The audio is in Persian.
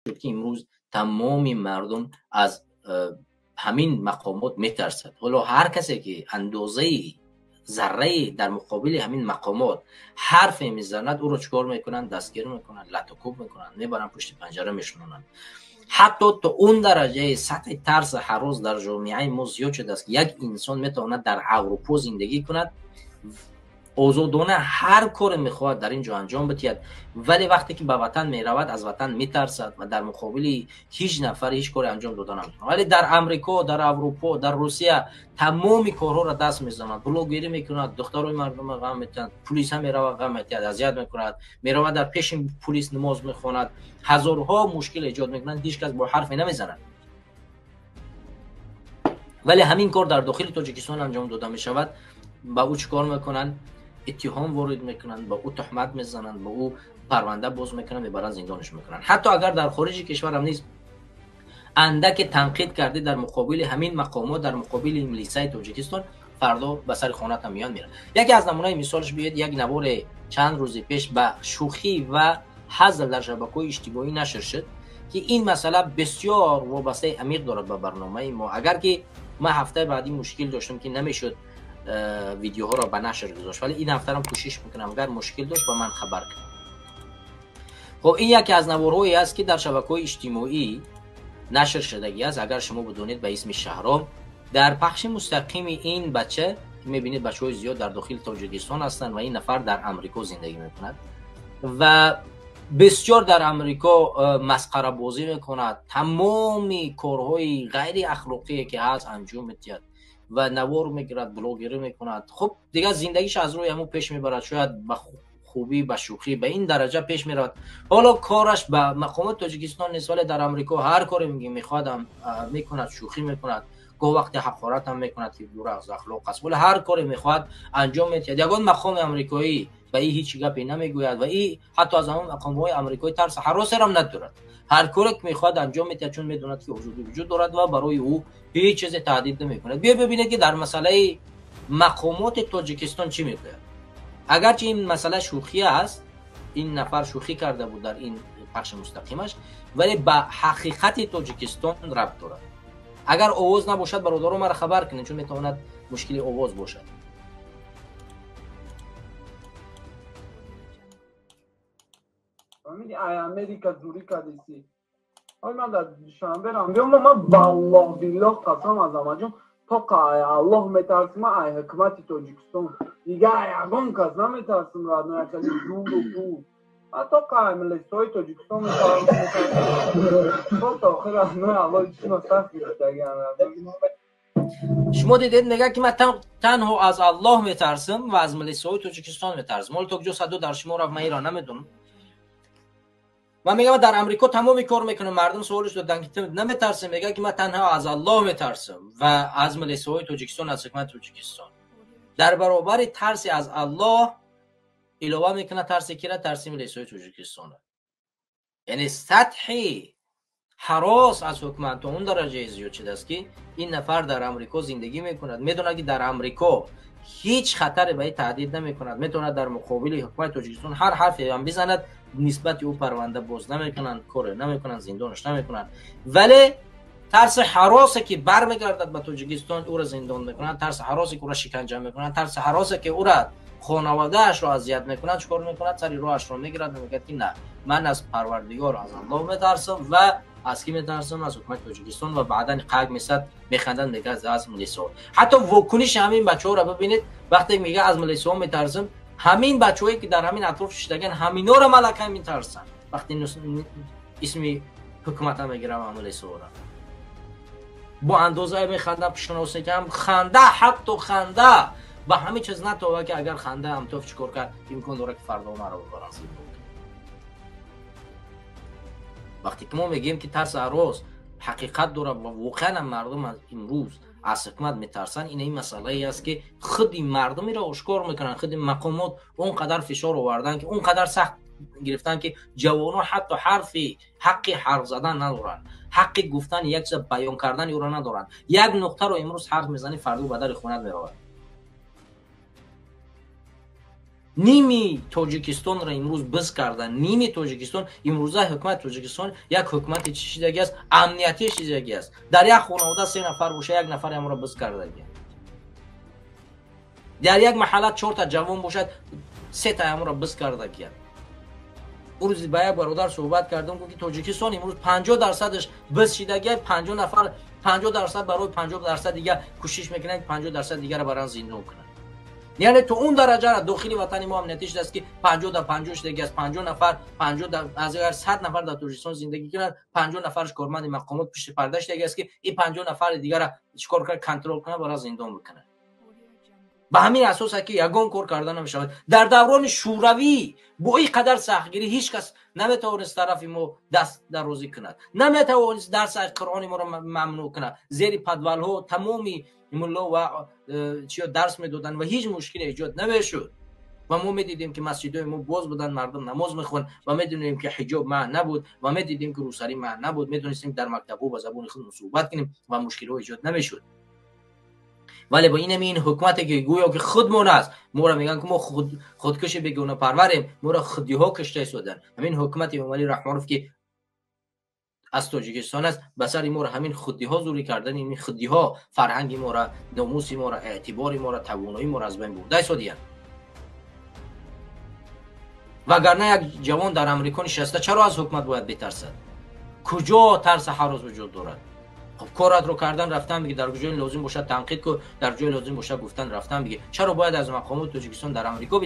شد که امروز تمام مردم از همین مقامات میترسد. حالا هر کسی که اندازه ذره در مقابل همین مقامات حرف میزند او رو چکار میکنن؟ دستگیر میکنن، لطوکوب میکنن، میبرن پشت پنجره میشونن. حتی تا اون درجه سطح ترس هر در جامعه ما زیاد شده است که یک انسان میتواند در اروپا زندگی کند، آزادانه هر کار میخواد در اینجا انجام بدهد، ولی وقتی که به وطن میرود از وطن میترسد و در مقابل هیچ نفر هیچ کاری انجام دادن نمیتونه. ولی در امریکا، در اروپا، در روسیه تمام کارها را دست میزنند، بلوگری میکنند، دخترای مردم غم میتند، پلیس هم میرود غم میتند، اذیت میکند، میرود در پیش پلیس نماز میخواند، هزارها مشکل ایجاد میکنند، هیچ کس با حرفی نمیزند. ولی همین کار در داخل تاجیکستان انجام داده میشود. با او چیکار میکنن؟ اتهام وارد میکنن، با او تهمت میزنن، با او پرونده باز میکنن، میبرن زندانش میکنن. حتی اگر در خارج کشور هم نیست، اندک تنقید کرده در مقابل همین مقامات، در مقابل ملیسای تاجیکستان، فردا به سر خانه هم میان میرن. یکی از نمونه مثالش بیاید، یک نوار چند روز پیش به شوخی و هزل در شبکه‌های اجتماعی نشر شد که این مسئله بسیار وابسته عمیق دارد به برنامه ما. اگر که ما هفته بعدی مشکل داشتم که نمیشد ویدیوها را به نشر گذاشت، ولی این هفته هم کوشش میکنم اگر مشکل داشت با من خبر کنم. خب این یکی از نوارهایی است که در شبکه‌های اجتماعی نشر شدگی است. اگر شما بدونید به اسم شهرام، در پخش مستقیم این بچه که میبینید بچه‌های زیاد در داخل تاجیکستان هستند و این نفر در امریکا زندگی میکند و بسیار در امریکا مسخره بازی میکند، تمامی کارهای غیر اخلاقی که هست انجام میدهد و نوار میگیرد، بلاگری میکند. خب دیگه زندگیش از روی همون پیش میبرد، شاید به خوبی به شوخی به این درجه پیش میرود. حالا کارش به مقامات تاجیکستان نیست، ولی در امریکا هر کاری میخواد میکند، شوخی میکند، گاه وقت حقارت هم میکند که دور از اخلاق است، ولی هر کاری میخواد انجام میدهد. یگان مقام امریکایی به این هیچ گپی نمیگوید و این حتی از همون مقام‌های امریکایی ترس هراس هم ندارد. هر کاری که میخواد انجام میده چون میدوند که آزادی وجود دارد و برای او هیچ چیز تهدید نمیکند. بیا ببینید که در مسئله مقامات تاجیکستان چی میگوید. اگرچه این مسئله شوخی است، این نفر شوخی کرده بود در این پخش مستقیمش، ولی به حقیقت تاجیکستان ربط دارد. اگر آواز نباشد برادران مرا خبر کنید، چون میتواند مشکل آواز باشد. همین امریکا جوری کردیسی. من در شنبه رام بیام ما بالله بالله قسم از امجون تا قای الله میترسم ای حکومت تاجیکستان دیگه یگان کس نمیترسم را نکردی دور و دور. حتی قای ملیسای تاجیکستان میترسم تا آخر نه الله چیزا سخت گرفتگی. شما دیدید میگه که من تنها از الله میترسم و از ملیسای تاجیکستان میترسم. حالا تا کجا صدو در شما را من ایران نمیدونم. من میگم در امریکا تمامی کار میکنم، مردم سوالش دادن که نمیترسم، میگه که من تنها از الله میترسم و از ملیسای تاجیکستان، از حکومت تاجیکستان. در برابر ترس از الله علاوه میکنه ترس کی را؟ ترس ملیسای تاجیکستان. یعنی سطح هراس از حکومت اون درجه زیاد شده است که این نفر در امریکا زندگی میکند، میدونه که در امریکا هیچ خطری به تهدید نمیکند، میتونه در مقابل حکومت تاجیکستان هر حرفی هم بزند، نسبت او پرونده باز نمیکنن، کار نمیکنن، زندانش نمیکنن. ولی ترس هراسی که برمیگردد به تاجیکستان او را زندان میکنن، ترس هراسی که او را شکنجه میکنن، ترس هراسی که او را خانواده اش را اذیت میکنن، چیکار میکنن؟ سری راهش را میگیرد، میگه که نه، من از پروردگار از الله میترسم و از کی میترسم؟ از حکومت تاجیکستان. و بعدن قگ میسد میخندن، میگه از ملیسا. حتی واکنش همین بچه‌ها را ببینید، وقتی میگه از ملیسا میترسم، همین بچه‌هایی که در همین اطراف شدگن همینا را ملکه میترسن وقتی اسم حکومت هم میگیرم عمل سورا با اندازه میخندن. شناسه که هم خنده، حتی خنده با همه چیز نتوه که اگر خنده هم توف چکار کرد امکان داره که فردا ما رو ببرن. وقتی که ما میگیم که ترس هراس حقیقت داره و واقعا مردم از امروز از حکومت میترسن، این مسئله است که خود این مردمی را آشکار میکنن، خود مقامات اونقدر فشار آوردن که اونقدر سخت گرفتن که جوانان حتی حق حرف زدن ندارن، حق گفتن یک چیز بیان کردن او را ندارن. یک نقطه رو امروز حرف میزنی فردا به در خونت میرود. نیمی تاجیکستان را امروز بس کردن. نیمی تاجیکستان امروزه حکومت تاجیکستان یک حکومت چیزی است، امنیتی چیزی است. در یک خانواده 3 نفر باشه، یک نفر امروز بس کرده. در یک محله 4 تا جوان باشد، 3 تا امروز بس کرده گیاد. اون روز با یک برادر صحبت کردم که تاجیکستان امروز 50% بس شدگی، 50 نفر 50% برای 50% دیگه کوشش میکنن، 50% دیگه را برای زندان کنن. یعنی تو اون درجه را داخل وطن ما امنیتیش است که 50 تا 50 دیگه از 50 نفر 50 از اگر 100 نفر در تاجیکستان زندگی کنند، 50 نفرش کارمند مقامات پشت پردهش دیگه است که این 50 نفر دیگه را چیکار کنه، کنترل کنه، برای زندان بکنه. به همین اساس است که یگان کار کردن نمیشود. در دوران شوروی با این قدر سختگیری هیچ کس نمیتوانست طرف ما دست درازی کند، نمیتوانست درس از قرآن ما را ممنوع کند. زیر پدول ها تمامی ملا و چیا درس میدادن و هیچ مشکلی ایجاد نمیشد. و ما میدیدیم که مسجدهای ما باز بودن، مردم نماز میخوان و میدونیم که حجاب معنی نبود و میدیدیم که روسری معنی نبود. میدونستیم در مکتب‌ها با زبان خود صحبت کنیم و مشکلی ایجاد نمیشد. ولی با این حکومتی که گویا که خودمون است، ما را میگن که ما خودکش بیگانه پروریم، ما را خودی ها کشته شدن. همین حکومت امامعلی رحمانوف که از تاجیکستان است، بسر ما را همین خودی ها زوری کردن. این خودی ها فرهنگ ما را، ناموس ما را، اعتبار ما را، توانایی ما را از بین برده شدن. وگرنه یک جوان در امریکا نشسته چرا از حکومت باید بترسد؟ کجا ترس هر روز وجود دارد؟ خب کارت رو کردن رفتن بگی، در جای لازم باشه تنقید کو، در جای لازم باشه گفتن رفتن بگی. چرا باید از مقامات تاجیکستان در امریکا